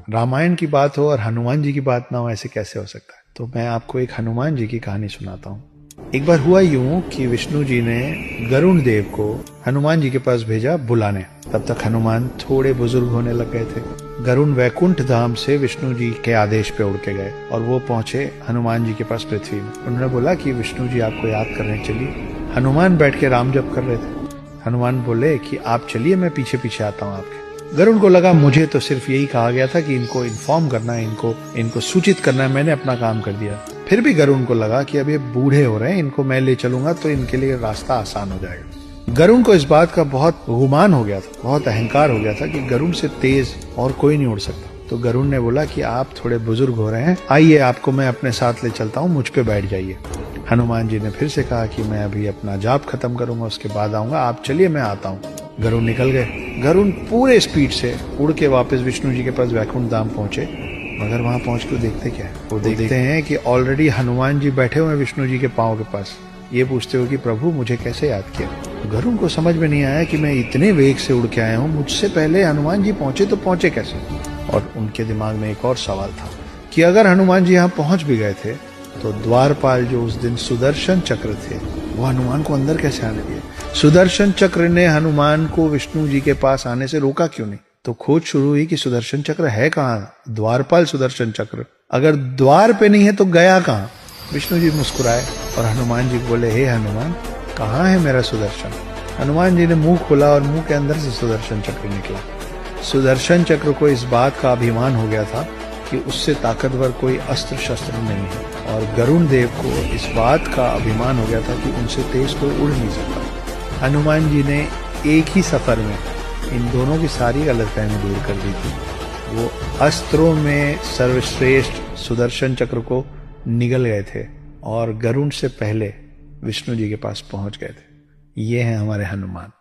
रामायण की बात हो और हनुमान जी की बात ना हो, ऐसे कैसे हो सकता है। तो मैं आपको एक हनुमान जी की कहानी सुनाता हूँ। एक बार हुआ यूं कि विष्णु जी ने गरुण देव को हनुमान जी के पास भेजा बुलाने। तब तक हनुमान थोड़े बुजुर्ग होने लग गए थे। गरुण वैकुंठ धाम से विष्णु जी के आदेश पे उड़ के गए और वो पहुंचे हनुमान जी के पास पृथ्वी में। उन्होंने बोला कि विष्णु जी आपको याद करने चलिए। हनुमान बैठ के राम जप कर रहे थे। हनुमान बोले कि आप चलिए, मैं पीछे पीछे आता हूँ आपके। गरुण को लगा मुझे तो सिर्फ यही कहा गया था कि इनको इन्फॉर्म करना है, इनको सूचित करना है, मैंने अपना काम कर दिया। फिर भी गरुण को लगा कि अब ये बूढ़े हो रहे हैं, इनको मैं ले चलूंगा तो इनके लिए रास्ता आसान हो जाएगा। गरुण को इस बात का बहुत गुमान हो गया था, बहुत अहंकार हो गया था कि गरुण से तेज और कोई नहीं उड़ सकता। तो गरुण ने बोला कि आप थोड़े बुजुर्ग हो रहे हैं, आइए आपको मैं अपने साथ ले चलता हूँ, मुझ पे बैठ जाइए। हनुमान जी ने फिर से कहा कि मैं अभी अपना जाप खत्म करूंगा, उसके बाद आऊंगा, आप चलिए मैं आता हूँ। गरुण निकल गए। गरुण पूरे स्पीड से उड़ के वापस विष्णु जी के पास वैकुंठ धाम पहुंचे। मगर वहां पहुंच के देखते क्या है, वो देखते हैं कि ऑलरेडी हनुमान जी बैठे हुए हैं विष्णु जी के पांव के पास। ये पूछते हो कि प्रभु मुझे कैसे याद किया। गरुण को समझ में नहीं आया कि मैं इतने वेग से उड़ के आया हूँ, मुझसे पहले हनुमान जी पहुंचे तो पहुंचे कैसे। और उनके दिमाग में एक और सवाल था कि अगर हनुमान जी यहाँ पहुंच भी गए थे तो द्वारपाल जो उस दिन सुदर्शन चक्र थे वो हनुमान को अंदर कैसे आने दिए। सुदर्शन चक्र ने हनुमान को विष्णु जी के पास आने से रोका क्यों नहीं। तो खोज शुरू हुई कि सुदर्शन चक्र है कहाँ, द्वारपाल सुदर्शन चक्र अगर द्वार पे नहीं है तो गया कहाँ। विष्णु जी मुस्कुराए और हनुमान जी बोले, हे हनुमान, कहाँ है मेरा सुदर्शन। हनुमान जी ने मुंह खोला और मुंह के अंदर से सुदर्शन चक्र निकला। सुदर्शन चक्र को इस बात का अभिमान हो गया था कि उससे ताकतवर कोई अस्त्र शस्त्र नहीं है, और गरुण देव को इस बात का अभिमान हो गया था कि उनसे तेज कोई उड़ नहीं सकता। हनुमान जी ने एक ही सफर में इन दोनों की सारी गलतफहमी दूर कर दी थी। वो अस्त्रों में सर्वश्रेष्ठ सुदर्शन चक्र को निगल गए थे और गरुण से पहले विष्णु जी के पास पहुंच गए थे। ये हैं हमारे हनुमान।